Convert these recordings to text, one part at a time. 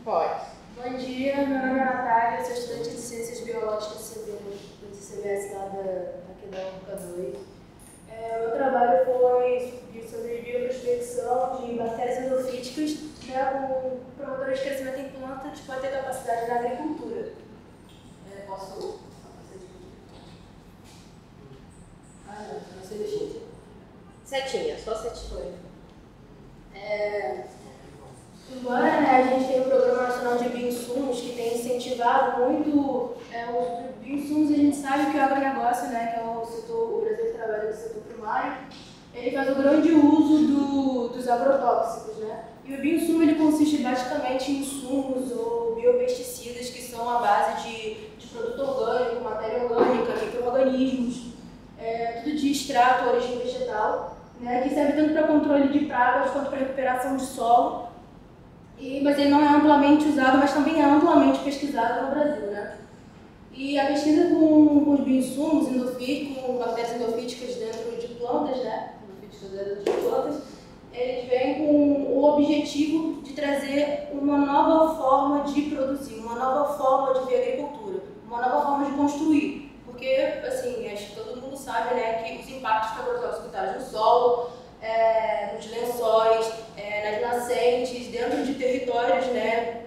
Pode. Bom dia, meu nome é Natália, eu sou estudante de Ciências Biológicas do CBS lá aqui da UFCA 2. Meu trabalho foi sobre bioprospecção de bactérias endofíticas, né, com promotores de crescimento em plantas que podem ter capacidade na agricultura. Posso? Não sei deixar. Setinha, só setinha. Embora, né, a gente tenha o Programa Nacional de Bioinsumos, que tem incentivado muito o uso de bioinsumos, a gente sabe que o agronegócio, né, que é o Brasil que trabalha no setor primário, ele faz o grande uso dos agrotóxicos, né? E o bioinsumo ele consiste basicamente em insumos ou biopesticidas que são a base de produto orgânico, matéria orgânica, micro-organismos, tudo de extrato, origem vegetal, né, que serve tanto para controle de pragas quanto para recuperação de solo. Mas ele não é amplamente usado, mas também é amplamente pesquisado no Brasil, né? E a pesquisa com os bioinsumos com bactérias endofíticas dentro de plantas, né? Endofíticas dentro de plantas, eles vêm com o objetivo de trazer uma nova forma de produzir, uma nova forma de ver agricultura, uma nova forma de construir. Porque, assim, acho que todo mundo sabe, né, que os impactos que o agrotóxico traz no solo, nos lençóis, nas nascentes, dentro de territórios, né,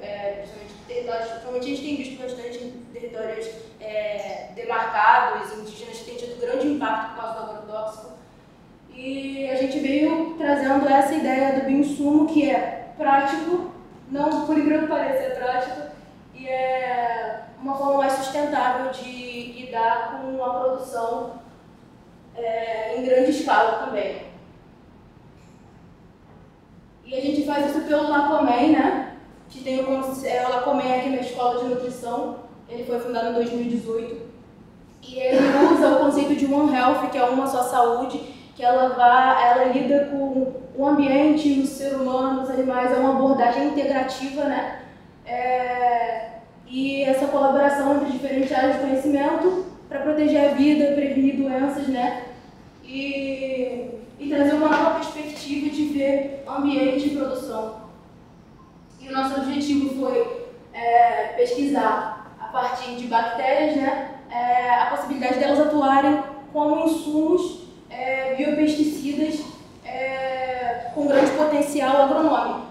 principalmente a gente tem visto bastante em territórios demarcados, indígenas, que têm tido grande impacto por causa do agrotóxico. E a gente veio trazendo essa ideia do bioinsumo, que é prático, não por incrível que pareça, é prático, e é uma forma mais sustentável de lidar com a produção em grande escala também. E a gente faz isso pelo Lacomém, né? Que tem o Lacomém aqui na Escola de Nutrição. Ele foi fundado em 2018. E ele usa o conceito de One Health, que é uma só saúde, que ela lida com o ambiente, o ser humano, os animais, é uma abordagem integrativa, né? E essa colaboração entre diferentes áreas de conhecimento para proteger a vida, prevenir doenças, né? E trazer uma nova perspectiva de ver ambiente e produção. E o nosso objetivo foi pesquisar, a partir de bactérias, né, a possibilidade delas atuarem como insumos biopesticidas com grande potencial agronômico.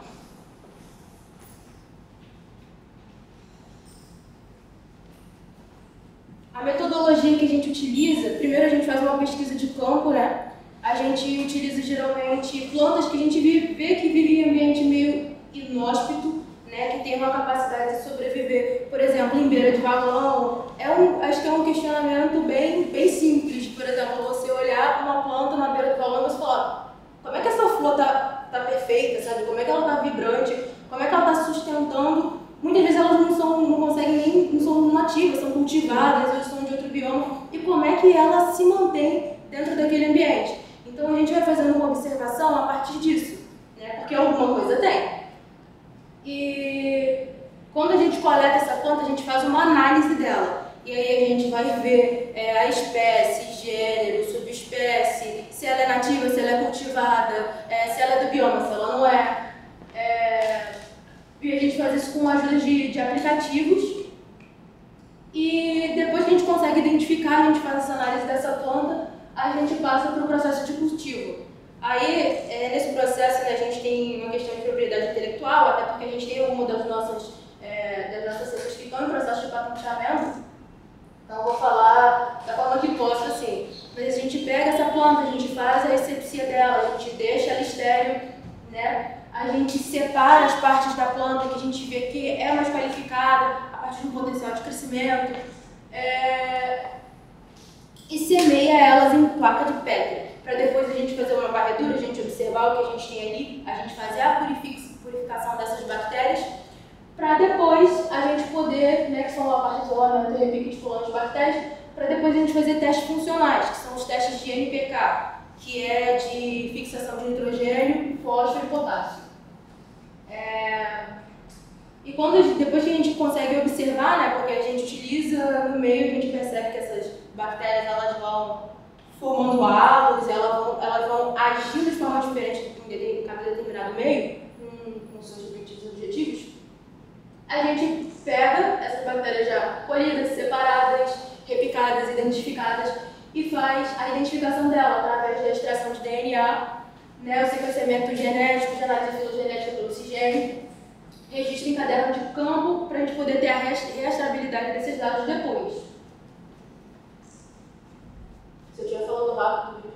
A metodologia que a gente utiliza, primeiro a gente faz uma pesquisa de campo, né? A gente utiliza geralmente plantas que a gente vê que vivem em ambiente meio inóspito, né? Que tem uma capacidade de sobreviver, por exemplo, em beira de vagão. Acho que é um questionamento bem simples. Por exemplo, você olhar uma planta na beira do vagão e você falar: como é que essa flor tá perfeita, sabe? Como é que ela tá vibrante? Como é que ela tá sustentando? Muitas vezes elas não são nativas, são cultivadas, ou são de outro bioma. E como é que ela se mantém dentro daquele ambiente? Então a gente vai fazendo uma observação a partir disso, né? Porque alguma coisa tem. E quando a gente coleta essa planta, a gente faz uma análise dela. E aí a gente vai ver a espécie, gênero, subespécie, se ela é nativa, se ela é cultivada, se ela é do bioma, se ela não é. E a gente faz isso com a ajuda de aplicativos. E depois que a gente consegue identificar, a gente faz essa análise dessa planta, a gente passa para o processo de cultivo. Aí, nesse processo, né, a gente tem uma questão de propriedade intelectual, até porque a gente tem alguma das nossas cepas que estão em processo de patenteamento. Então, eu vou falar da forma que posso, assim. Mas a gente pega essa planta, a gente faz a asepsia dela, a gente deixa ela estéril, né? A gente separa as partes da planta que a gente vê que é mais qualificada, a partir do potencial de crescimento, e semeia elas em placa de pedra, para depois a gente fazer uma varredura, a gente observar o que a gente tem ali, a gente fazer a purificação dessas bactérias, para depois a gente poder, né, que são a parte de isolamento e repique de colônias de bactérias, para depois a gente fazer testes funcionais, que são os testes de NPK, que é de fixação de nitrogênio, fósforo e potássio. E depois que a gente consegue observar, né, porque a gente utiliza no meio, a gente percebe que essas bactérias elas vão formando halos, elas vão agindo de forma diferente em cada determinado meio, com seus respectivos objetivos. a gente pega essas bactérias já colhidas, separadas, repicadas, identificadas e faz a identificação dela através da extração de DNA, né, o sequenciamento genético, de análise filogenética pelo CIGEM, registro em caderno de campo para a gente poder ter a rastreabilidade desses dados depois. Se eu estiver falando rápido,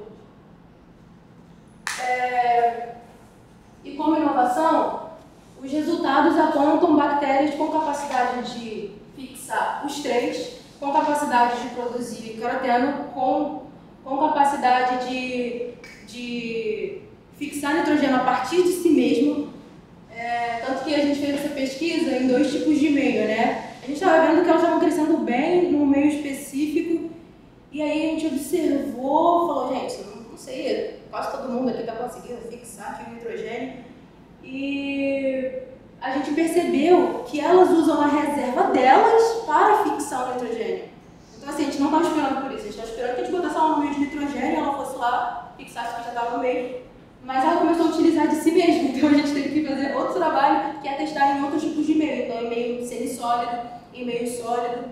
e como inovação, os resultados apontam bactérias com capacidade de fixar os três, com capacidade de produzir caroteno, com capacidade de fixar nitrogênio a partir de si mesmo. Tanto que a gente fez essa pesquisa em 2 tipos de meio, né? A gente estava vendo que elas estavam crescendo bem num meio específico, e aí a gente observou, falou, gente, não sei, quase todo mundo aqui está conseguindo fixar aqui o nitrogênio, e a gente percebeu que elas usam a reserva delas para fixar o nitrogênio. Então assim, a gente não estava esperando por isso, a gente estava esperando que a gente botasse ela no meio de nitrogênio e ela fosse lá, fixasse que já estava no meio, mas ela começou a utilizar de si mesma, então a gente teve que fazer outro trabalho, que é testar em outros tipos de meio, então em meio semissólido, em meio sólido.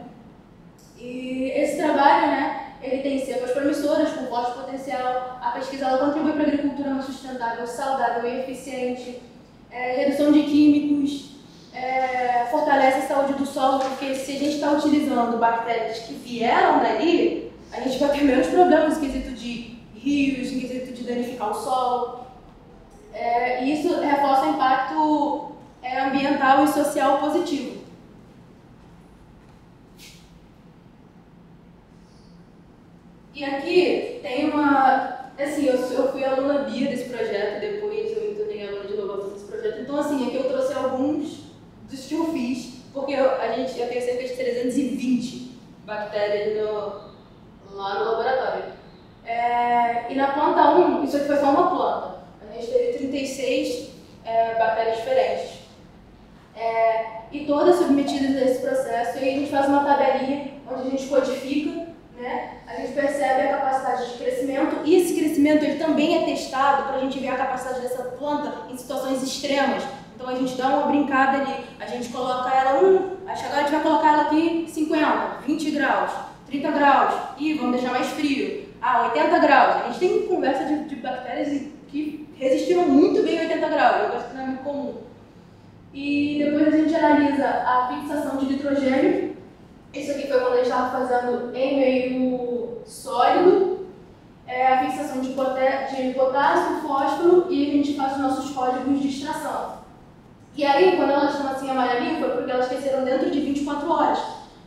E esse trabalho, né, ele tem cepas promissoras, com forte potencial, a pesquisa ela contribui para a agricultura mais sustentável, saudável e eficiente, redução de químicos, fortalece a saúde do solo, porque se a gente está utilizando bactérias que vieram dali, a gente vai ter menos problemas no quesito de rios, no quesito de danificar o solo. E isso reforça o impacto ambiental e social positivo. E aqui tem uma... Assim, eu fui aluna BIA desse projeto, depois eu me tornei aluna de inovação desse projeto. Então, assim, aqui eu trouxe alguns dos que eu fiz, porque eu tenho cerca de 320 bactérias lá no laboratório. E na planta 1, isso aqui foi só uma planta. A gente teve 36 bactérias diferentes. E todas submetidas a esse processo, e aí a gente faz uma tabelinha onde a gente codifica, né? A gente percebe a capacidade de crescimento, e esse crescimento ele também é testado para a gente ver a capacidade dessa planta em situações extremas. Então a gente dá uma brincada ali, a gente coloca ela agora a gente vai colocar ela aqui 50, 20 graus, 30 graus, e vamos deixar mais frio, 80 graus. A gente tem conversa de bactérias que resistiram muito bem a 80 graus, eu acho que não é muito comum. E depois a gente analisa a fixação de nitrogênio. Isso aqui foi quando a gente estava fazendo em meio sólido, a fixação de potássio, fósforo, e a gente faz os nossos códigos de extração. E aí, quando elas estão assim amarelinhas, foi porque elas cresceram dentro de 24 horas,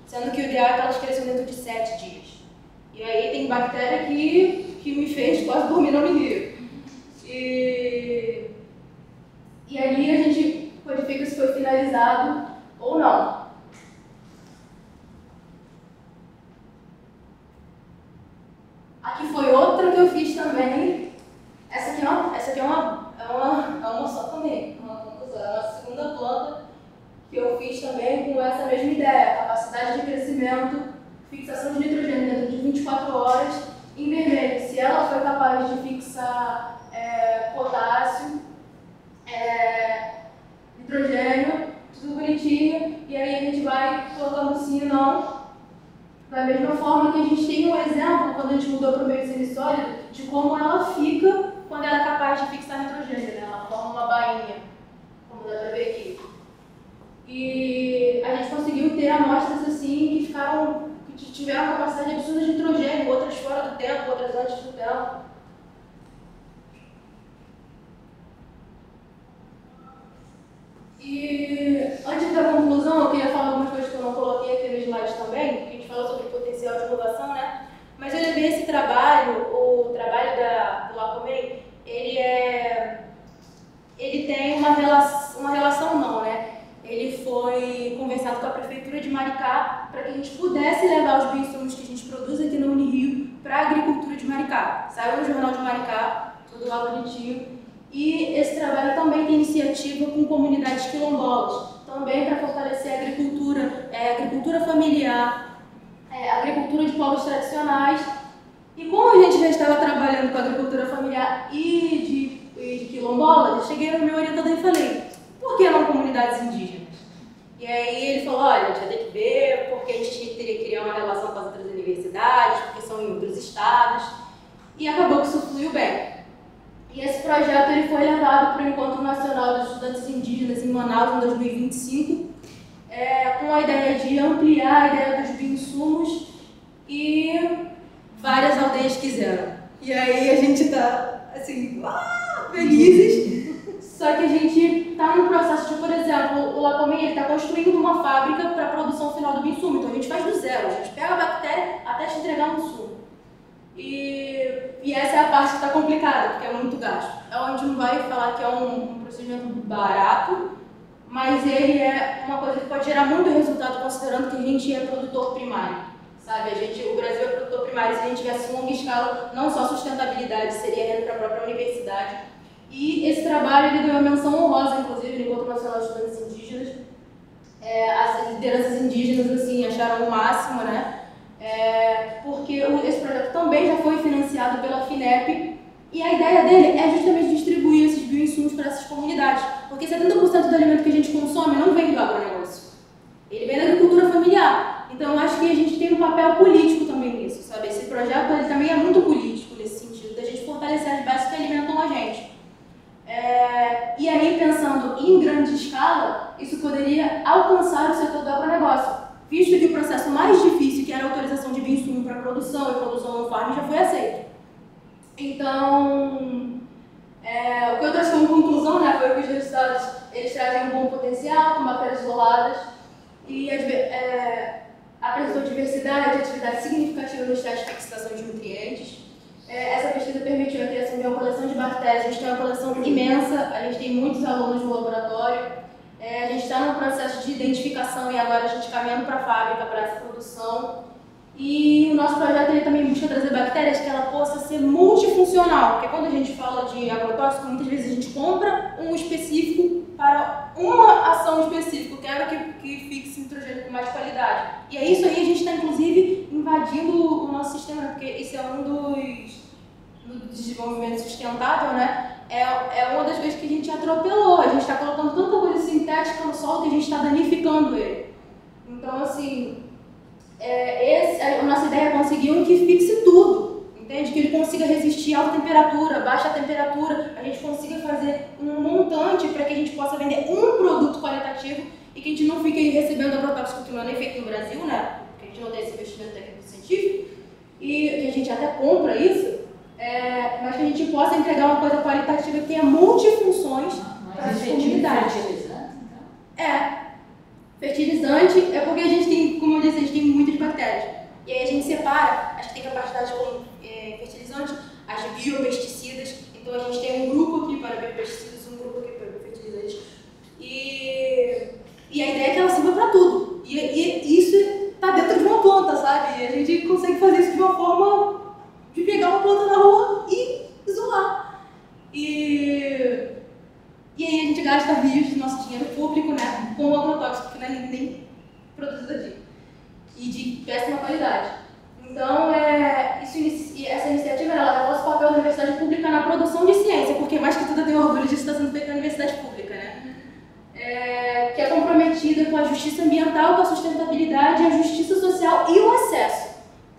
sendo que o ideal é que elas cresçam dentro de 7 dias. E aí tem bactéria que me fez quase dormir no rio. E ali a gente codifica se foi finalizado ou não. Aqui foi outra que eu fiz também. Essa aqui é uma só também. É uma segunda planta que eu fiz também com essa mesma ideia. Capacidade de crescimento, fixação de nitrogênio dentro de 24 horas. Em vermelho, se ela foi capaz de fixar potássio, nitrogênio, tudo bonitinho. E aí a gente vai colocando sim e não. Da mesma forma que a gente tem um exemplo, quando a gente mudou para o meio semissólido, de como ela fica quando ela é capaz de fixar nitrogênio, né? Ela forma uma bainha, como dá para ver aqui. E a gente conseguiu ter amostras assim que tiveram capacidade absurda de nitrogênio, outras fora do tempo, outras antes do tempo. E antes da conclusão, eu queria falar algumas coisas que eu não coloquei aqui no slide também, porque a gente falou sobre o potencial de inovação, né? Mas eu levei esse trabalho, o trabalho do Lacomei, ele tem uma relação não, né? Ele foi conversado com a Prefeitura de Maricá para que a gente pudesse levar os bioinsumos que a gente produz aqui na Unirio para a agricultura de Maricá. Saiu no Jornal de Maricá, tudo lá bonitinho. E esse trabalho também tem iniciativa com comunidades quilombolas, também para fortalecer a agricultura familiar, agricultura de povos tradicionais. E como a gente já estava trabalhando com a agricultura familiar e de quilombolas, eu cheguei no meu orientador e falei, por que não comunidades indígenas? E aí ele falou, olha, a gente vai ter que ver porque a gente teria que criar uma relação com as outras universidades, porque são em outros estados, e acabou que isso fluiu bem. E esse projeto ele foi levado para o Encontro Nacional dos Estudantes Indígenas em Manaus em 2025, com a ideia de ampliar a ideia dos bioinsumos, e várias aldeias quiseram. E aí a gente está, assim, felizes, só que a gente está no processo de, por exemplo, o Lacomém está construindo uma fábrica para a produção final do bioinsumo, então a gente faz do zero, a gente pega a bactéria até te entregar um insumo. E essa é a parte que está complicada, porque é muito gasto. A gente não vai falar que é um procedimento barato, mas ele é uma coisa que pode gerar muito resultado, considerando que a gente é produtor primário. Sabe? O Brasil é produtor primário, se a gente tivesse longa escala, não só sustentabilidade, seria renda para a própria universidade. E esse trabalho ele ganhou menção honrosa, inclusive, no Encontro Nacional de Estudantes Indígenas. As lideranças indígenas assim, acharam o máximo, né? Porque esse projeto também já foi financiado pela FINEP, e a ideia dele é justamente distribuir esses bioinsumos para essas comunidades, porque 70% do alimento que a gente consome não vem do agronegócio, ele vem da agricultura familiar. Então eu acho que a gente tem um papel político também nisso, sabe? Esse projeto ele também é muito político nesse sentido, da gente fortalecer as bases que alimentam a gente. E aí, pensando em grande escala, isso poderia alcançar o setor do agronegócio, visto que o processo mais difícil, que era a autorização de bioinsumo para produção e produção on-farm, já foi aceito. Então, o que eu trouxe como conclusão, né, foi que os resultados eles trazem um bom potencial, com bactérias isoladas, e apresentou diversidade, atividade significativa nos testes de fixação de nutrientes. Essa pesquisa permitiu a criação de uma coleção de bactérias. A gente tem uma coleção imensa, a gente tem muitos alunos no laboratório, a gente está no processo de identificação e agora a gente caminhando para a fábrica para essa produção. E o nosso projeto ele também busca trazer bactérias que ela possa ser multifuncional, porque quando a gente fala de agrotóxico, muitas vezes a gente compra um específico para uma ação específica, eu quero que fixe nitrogênio com mais qualidade. E é isso aí, a gente está inclusive invadindo o nosso sistema, porque isso é um do desenvolvimento sustentável, né? É uma das coisas que a gente atropelou, a gente está colocando tanta coisa sintética no solo que a gente está danificando ele. Então, assim, a nossa ideia é conseguir um que fixe tudo, entende? Que ele consiga resistir a alta temperatura, baixa temperatura, a gente consiga fazer um montante para que a gente possa vender um produto qualitativo e que a gente não fique aí recebendo agrotóxico que não é nem feito no Brasil, né? Porque a gente não tem esse investimento técnico-científico, e que a gente até compra isso, mas que a gente possa entregar uma coisa qualitativa que tenha multifunções para as comunidades. Fertilizante, então? Fertilizante é porque a gente tem, como eu disse, a gente tem muitas bactérias. E aí a gente separa, a gente tem capacidade com fertilizante, as biopesticidas. Então a gente tem um grupo aqui para biopesticidas, um grupo aqui para fertilizantes. E a ideia é que ela sirva para tudo. E isso está dentro de uma planta, sabe? E a gente consegue fazer isso de uma forma de pegar uma planta na rua e isolar. E aí a gente gasta rios do nosso dinheiro público, né, com o agrotóxico, que não é nem produzido aqui, e de péssima qualidade. Então, essa iniciativa ela reforça o papel da universidade pública na produção de ciência, porque mais que tudo eu tenho orgulho disso estar sendo feito na universidade pública, né? Que é comprometida com a justiça ambiental, com a sustentabilidade, a justiça social e o acesso.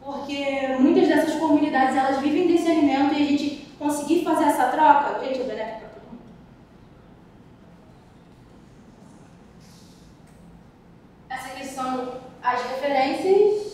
Porque muitas dessas comunidades elas vivem desse alimento e a gente conseguir fazer essa troca, gente, é benéfico para todo mundo. Essas aqui são as referências.